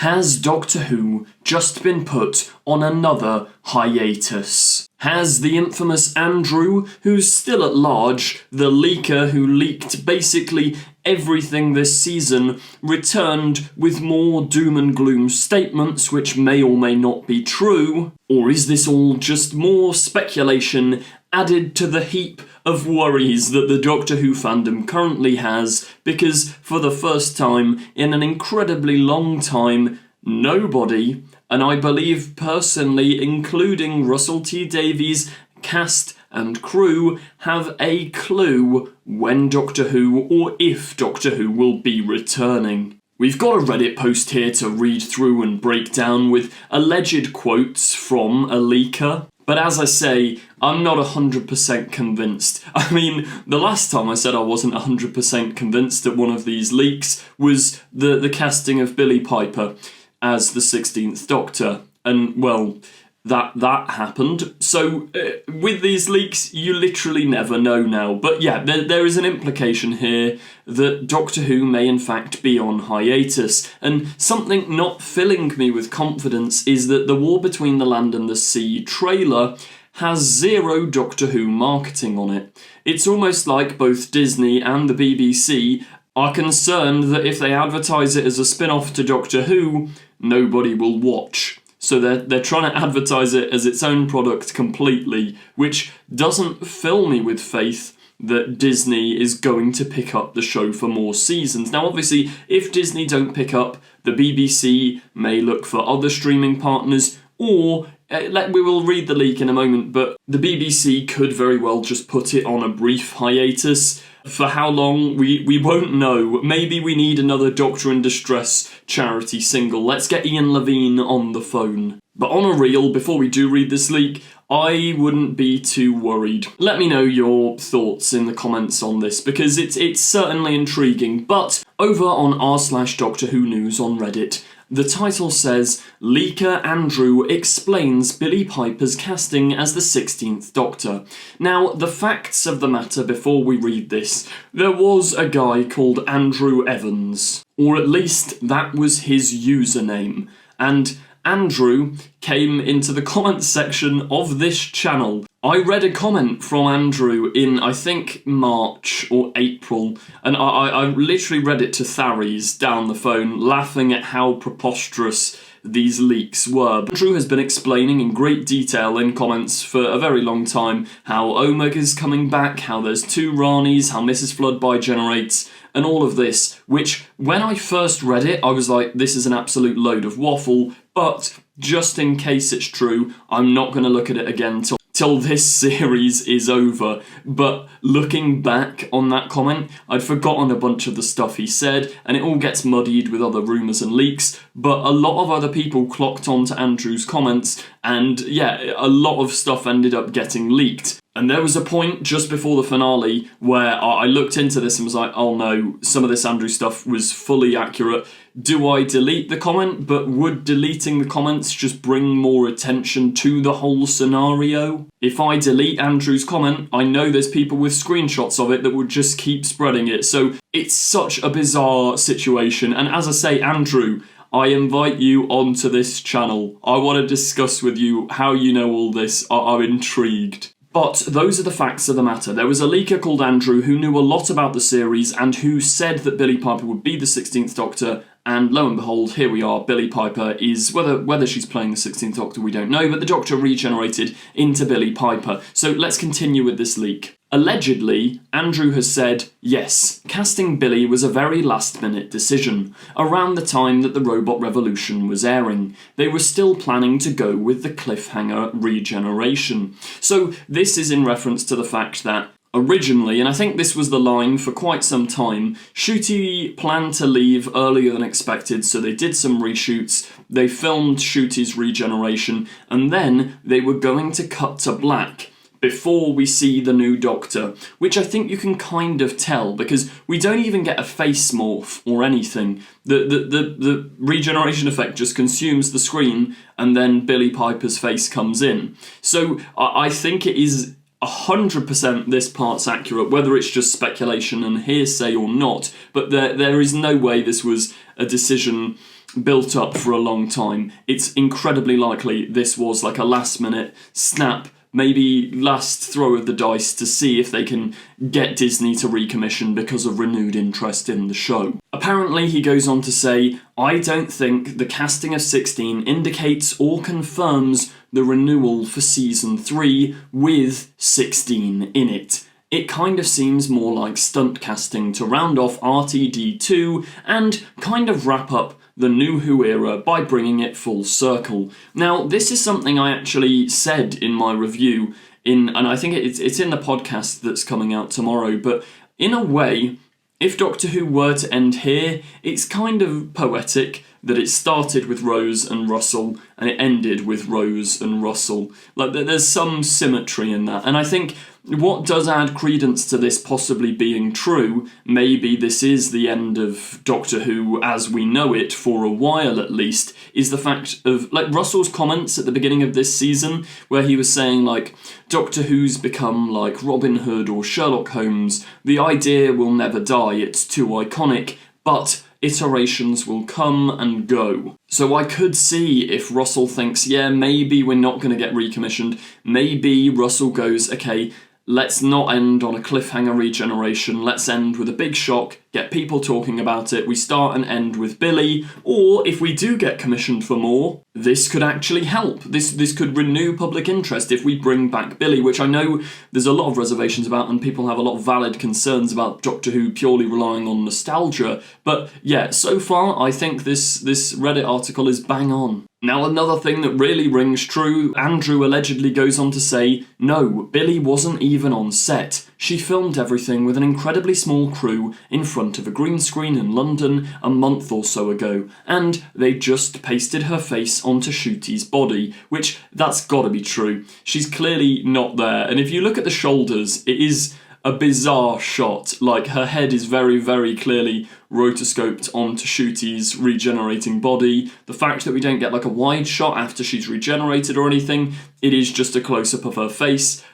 Has Doctor Who just been put on another hiatus? Has the infamous Andrew, who's still at large, the leaker who leaked basically everything this season, returned with more doom and gloom statements which may or may not be true? Or is this all just more speculation added to the heap of worries that the Doctor Who fandom currently has, because for the first time in an incredibly long time, nobody, and I believe personally including Russell T Davies, cast and crew, have a clue when Doctor Who or if Doctor Who will be returning. We've got a Reddit post here to read through and break down with alleged quotes from a leaker. But as I say, I'm not 100% convinced. I mean, the last time I said I wasn't 100% convinced at one of these leaks was the casting of Billie Piper as the 16th Doctor. And, well, that happened. So, with these leaks, you literally never know now. But yeah, there is an implication here that Doctor Who may in fact be on hiatus. And something not filling me with confidence is that the War Between the Land and the Sea trailer has zero Doctor Who marketing on it. It's almost like both Disney and the BBC are concerned that if they advertise it as a spin-off to Doctor Who, nobody will watch. So they're trying to advertise it as its own product completely, which doesn't fill me with faith that Disney is going to pick up the show for more seasons. Now, obviously, if Disney don't pick up, the BBC may look for other streaming partners, or we will read the leak in a moment, but the BBC could very well just put it on a brief hiatus. For how long, we won't know. Maybe we need another Doctor in Distress charity single. Let's get Ian Levine on the phone. But on a real, before we do read this leak, I wouldn't be too worried. Let me know your thoughts in the comments on this, because it's certainly intriguing. But over on r/Doctor Who News on Reddit, the title says, Leaker Andrew explains Billie Piper's casting as the 16th Doctor. Now, the facts of the matter before we read this, there was a guy called Andrew Evans, or at least that was his username, and Andrew came into the comments section of this channel. I read a comment from Andrew in, I think, March or April, and I literally read it to Tharies down the phone, laughing at how preposterous these leaks were. Andrew has been explaining in great detail in comments for a very long time how Omega's coming back, how there's 2 Ranis, how Mrs. Flood bi-generates, and all of this, which, when I first read it, I was like, this is an absolute load of waffle, but just in case it's true, I'm not going to look at it again till this series is over. But looking back on that comment, I'd forgotten a bunch of the stuff he said, and it all gets muddied with other rumours and leaks, but a lot of other people clocked onto Andrew's comments, and yeah, a lot of stuff ended up getting leaked. And there was a point just before the finale where I looked into this and was like, oh no, some of this Andrew stuff was fully accurate. Do I delete the comment? But would deleting the comments just bring more attention to the whole scenario? If I delete Andrew's comment, I know there's people with screenshots of it that would just keep spreading it. So it's such a bizarre situation. And as I say, Andrew, I invite you onto this channel. I want to discuss with you how you know all this. I'm intrigued. But those are the facts of the matter. There was a leaker called Andrew who knew a lot about the series and who said that Billie Piper would be the 16th Doctor, and lo and behold, here we are. Billie Piper is, whether she's playing the 16th Doctor, we don't know, but the Doctor regenerated into Billie Piper. So let's continue with this leak. Allegedly, Andrew has said, yes, casting Billie was a very last-minute decision. Around the time that the Robot Revolution was airing, they were still planning to go with the cliffhanger regeneration. So this is in reference to the fact that originally, and I think this was the line for quite some time, Ncuti planned to leave earlier than expected, so they did some reshoots, they filmed Ncuti's regeneration, and then they were going to cut to black before we see the new Doctor, which I think you can kind of tell, because we don't even get a face morph or anything. The regeneration effect just consumes the screen, and then Billie Piper's face comes in. So I think it is 100% this part's accurate, whether it's just speculation and hearsay or not, but there is no way this was a decision built up for a long time. It's incredibly likely this was like a last minute snap, maybe last throw of the dice to see if they can get Disney to recommission because of renewed interest in the show. Apparently, he goes on to say, "I don't think the casting of 16 indicates or confirms the renewal for season 3 with 16 in it. It kind of seems more like stunt casting to round off RTD2 and kind of wrap up the New Who era by bringing it full circle." Now, this is something I actually said in my review, and I think it's in the podcast that's coming out tomorrow, but in a way, if Doctor Who were to end here, it's kind of poetic that it started with Rose and Russell and it ended with Rose and Russell. Like, there's some symmetry in that, and I think what does add credence to this possibly being true, maybe this is the end of Doctor Who as we know it for a while at least, is the fact of, like, Russell's comments at the beginning of this season, where he was saying, like, Doctor Who's become like Robin Hood or Sherlock Holmes, the idea will never die, it's too iconic, but iterations will come and go. So I could see if Russell thinks, yeah, maybe we're not going to get recommissioned, maybe Russell goes, okay, let's not end on a cliffhanger regeneration, let's end with a big shock, get people talking about it, we start and end with Billy, or if we do get commissioned for more, this could actually help. This could renew public interest if we bring back Billy, which I know there's a lot of reservations about and people have a lot of valid concerns about Doctor Who purely relying on nostalgia, but yeah, so far I think this Reddit article is bang on. Now, another thing that really rings true, Andrew allegedly goes on to say, no, Billy wasn't even on set. She filmed everything with an incredibly small crew in front of a green screen in London a month or so ago, and they just pasted her face onto Ncuti's body, which that's gotta be true. She's clearly not there, and if you look at the shoulders, it is a bizarre shot. Like, her head is very, very clearly rotoscoped onto Ncuti's regenerating body. The fact that we don't get like a wide shot after she's regenerated or anything, it is just a close-up of her face.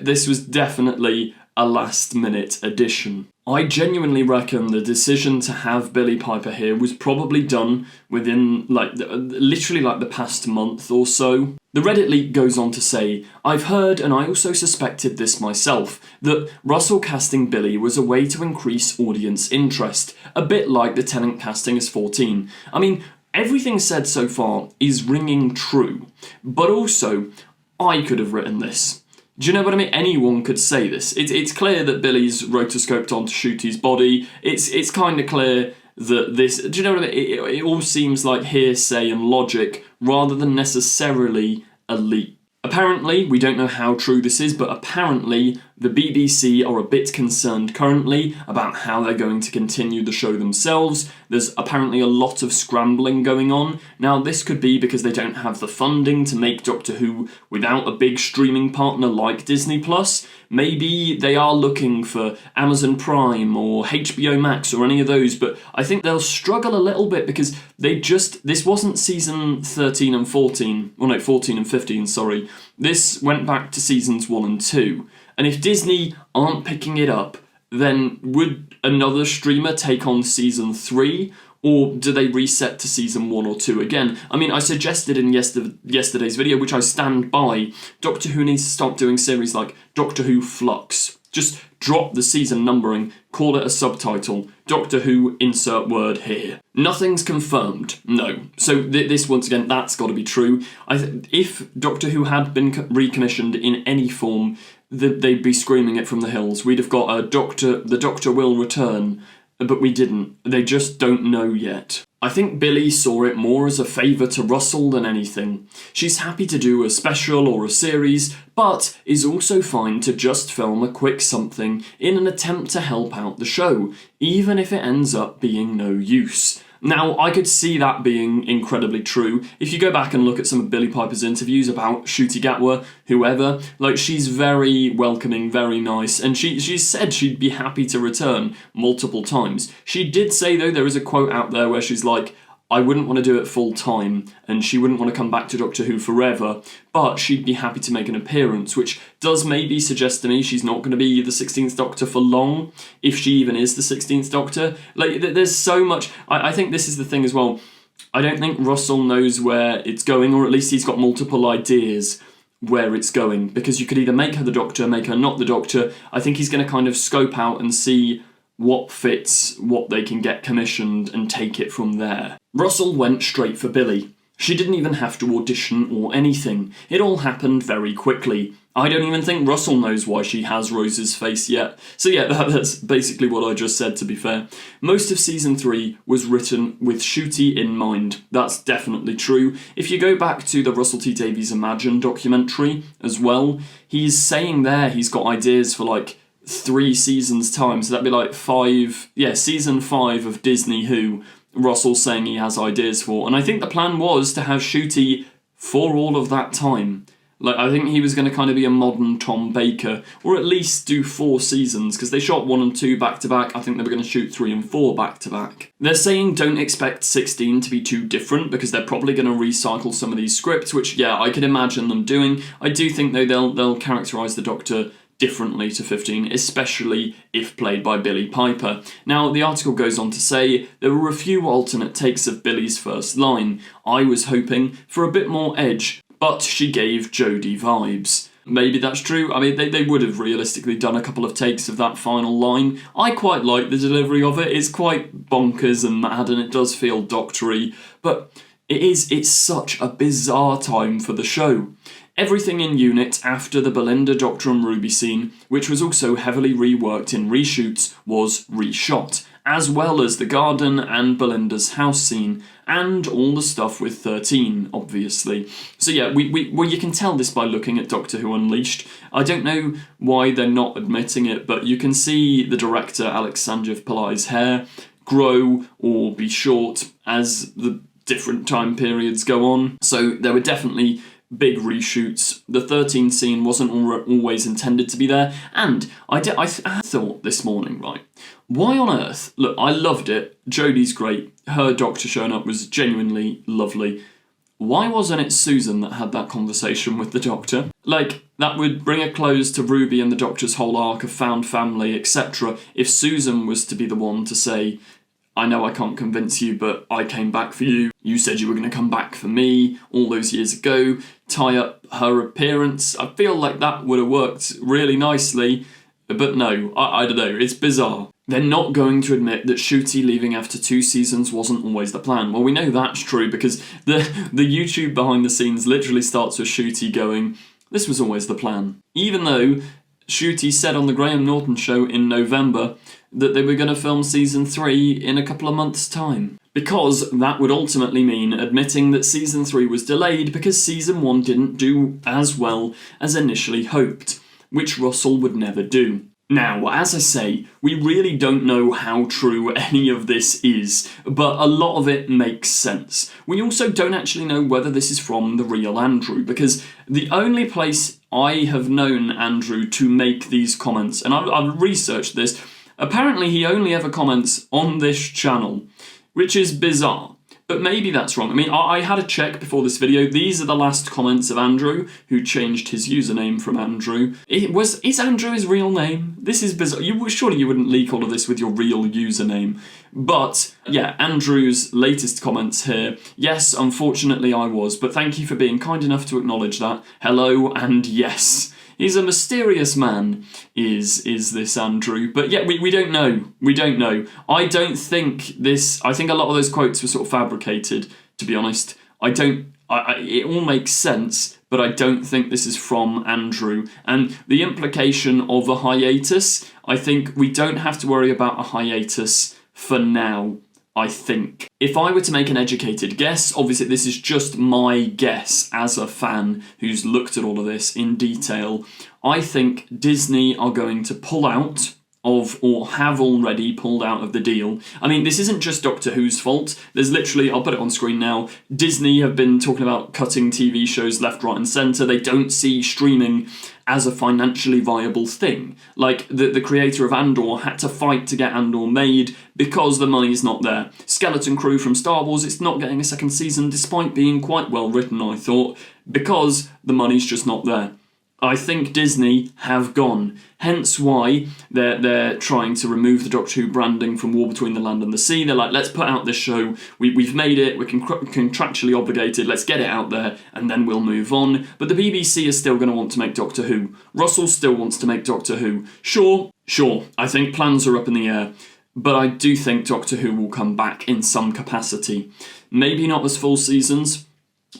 This was definitely a last-minute addition. I genuinely reckon the decision to have Billie Piper here was probably done within, like, literally like the past month or so. The Reddit leak goes on to say, I've heard, and I also suspected this myself, that Russell casting Billy was a way to increase audience interest, a bit like the Tennant casting as 14. I mean, everything said so far is ringing true, but also, I could have written this. Do you know what I mean? Anyone could say this. It's clear that Billy's rotoscoped onto Ncuti's body. It's kind of clear that this... Do you know what I mean? It all seems like hearsay and logic rather than necessarily a leak. Apparently, we don't know how true this is, but apparently the BBC are a bit concerned currently about how they're going to continue the show themselves. There's apparently a lot of scrambling going on. Now, this could be because they don't have the funding to make Doctor Who without a big streaming partner like Disney+. Maybe they are looking for Amazon Prime or HBO Max or any of those, but I think they'll struggle a little bit because this wasn't season 13 and 14, well no, 14 and 15, sorry. This went back to seasons 1 and 2. And if Disney aren't picking it up, then would another streamer take on season 3? Or do they reset to season 1 or 2 again? I mean, I suggested in yesterday's video, which I stand by, Doctor Who needs to stop doing series like Doctor Who Flux. Just drop the season numbering, call it a subtitle, Doctor Who, insert word here. Nothing's confirmed, no. So this, once again, that's got to be true. If Doctor Who had been recommissioned in any form, they'd be screaming it from the hills. We'd have got the Doctor will return, but we didn't. They just don't know yet. I think Billy saw it more as a favour to Russell than anything. She's happy to do a special or a series, but is also fine to just film a quick something in an attempt to help out the show, even if it ends up being no use. Now, I could see that being incredibly true. If you go back and look at some of Billie Piper's interviews about Ncuti Gatwa, whoever, like, she's very welcoming, very nice, and she said she'd be happy to return multiple times. She did say, though, there is a quote out there where she's like, I wouldn't want to do it full time, and she wouldn't want to come back to Doctor Who forever, but she'd be happy to make an appearance, which does maybe suggest to me she's not going to be the 16th Doctor for long, if she even is the 16th Doctor. Like, there's so much... I think this is the thing as well. I don't think Russell knows where it's going, or at least he's got multiple ideas where it's going, because you could either make her the Doctor, make her not the Doctor. I think he's going to kind of scope out and see what fits, what they can get commissioned, and take it from there. Russell went straight for Billy. She didn't even have to audition or anything. It all happened very quickly. I don't even think Russell knows why she has Rose's face yet. So yeah, that's basically what I just said, to be fair. Most of season 3 was written with Ncuti in mind. That's definitely true. If you go back to the Russell T Davies Imagine documentary as well, he's saying there he's got ideas for like 3 seasons' time. So that'd be like season 5 of Disney Who. Russell's saying he has ideas for, and I think the plan was to have Ncuti for all of that time. Like, I think he was going to kind of be a modern Tom Baker, or at least do 4 seasons, because they shot 1 and 2 back to back. I think they were going to shoot 3 and 4 back to back. They're saying don't expect 16 to be too different, because they're probably going to recycle some of these scripts, which, yeah, I could imagine them doing. I do think, though, they'll characterise the Doctor differently to 15, especially if played by Billie Piper. Now, the article goes on to say there were a few alternate takes of Billy's first line. I was hoping for a bit more edge, but she gave Jodie vibes. Maybe that's true. I mean, they would have realistically done a couple of takes of that final line. I quite like the delivery of it. It's quite bonkers and mad, and it does feel doctory, but it's such a bizarre time for the show. Everything in unit after the Belinda, Doctor and Ruby scene, which was also heavily reworked in reshoots, was reshot, as well as the garden and Belinda's house scene, and all the stuff with 13, obviously. So yeah, well, you can tell this by looking at Doctor Who Unleashed. I don't know why they're not admitting it, but you can see the director Alex Sanjeev Pillai's hair grow or be short as the different time periods go on. So there were definitely big reshoots. The 13 scene wasn't always intended to be there, and I thought this morning, right, why on earth, look, I loved it, Jodie's great, her Doctor showing up was genuinely lovely. Why wasn't it Susan that had that conversation with the Doctor? Like, that would bring a close to Ruby and the Doctor's whole arc of found family, etc. if Susan was to be the one to say, I know I can't convince you, but I came back for you. You said you were going to come back for me all those years ago. Tie up her appearance. I feel like that would have worked really nicely, but no, I don't know. It's bizarre. They're not going to admit that Ncuti leaving after 2 seasons wasn't always the plan. Well, we know that's true because the YouTube behind the scenes literally starts with Ncuti going, this was always the plan. Even though Ncuti said on the Graham Norton show in November that they were going to film season 3 in a couple of months' time. Because that would ultimately mean admitting that season 3 was delayed because season 1 didn't do as well as initially hoped, which Russell would never do. Now, as I say, we really don't know how true any of this is, but a lot of it makes sense. We also don't actually know whether this is from the real Andrew, because the only place I have known Andrew to make these comments, and I've researched this, apparently he only ever comments on this channel, which is bizarre. But maybe that's wrong. I mean, I had a check before this video. These are the last comments of Andrew, who changed his username from Andrew. Is Andrew his real name? This is bizarre. Surely you wouldn't leak all of this with your real username. But, yeah, Andrew's latest comments here. Yes, unfortunately I was, but thank you for being kind enough to acknowledge that. Hello, and yes. He's a mysterious man, is this Andrew. But yeah, we don't know. We don't know. I think a lot of those quotes were sort of fabricated, to be honest. It all makes sense, but I don't think this is from Andrew. And the implication of a hiatus, I think we don't have to worry about a hiatus for now, I think. If I were to make an educated guess, obviously this is just my guess as a fan who's looked at all of this in detail, I think Disney are going to pull out of, or have already pulled out of the deal. I mean, this isn't just Doctor Who's fault. There's literally, I'll put it on screen now, Disney have been talking about cutting TV shows left, right and centre. They don't see streaming as a financially viable thing. Like, the creator of Andor had to fight to get Andor made because the money's not there. Skeleton Crew from Star Wars, it's not getting a second season despite being quite well written, I thought, because the money's just not there. I think Disney have gone. Hence why they're trying to remove the Doctor Who branding from War Between the Land and the Sea. They're like, let's put out this show. We've made it. We're contractually obligated. Let's get it out there, and then we'll move on. But the BBC is still going to want to make Doctor Who. Russell still wants to make Doctor Who. Sure. I think plans are up in the air. But I do think Doctor Who will come back in some capacity. Maybe not as full seasons.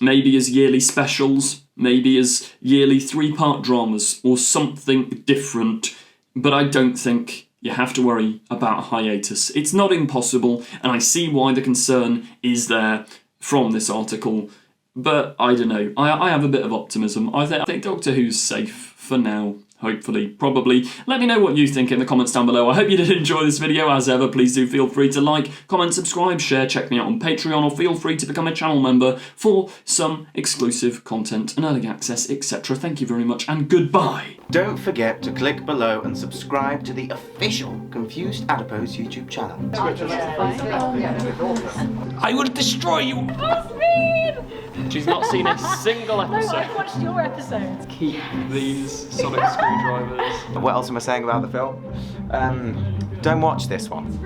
Maybe as yearly specials, maybe as yearly 3-part dramas, or something different. But I don't think you have to worry about a hiatus. It's not impossible, and I see why the concern is there from this article. But I don't know, I have a bit of optimism. I think Doctor Who's safe for now. Hopefully, probably. Let me know what you think in the comments down below. I hope you did enjoy this video. As ever, please do feel free to like, comment, subscribe, share, check me out on Patreon, or feel free to become a channel member for some exclusive content and early access, etc. Thank you very much, and goodbye. Don't forget to click below and subscribe to the official Confused Adipose YouTube channel. I will destroy you! She's not seen a single episode. No, I've watched your episodes. Keep these sonic screwdrivers. What else am I saying about the film? Don't watch this one.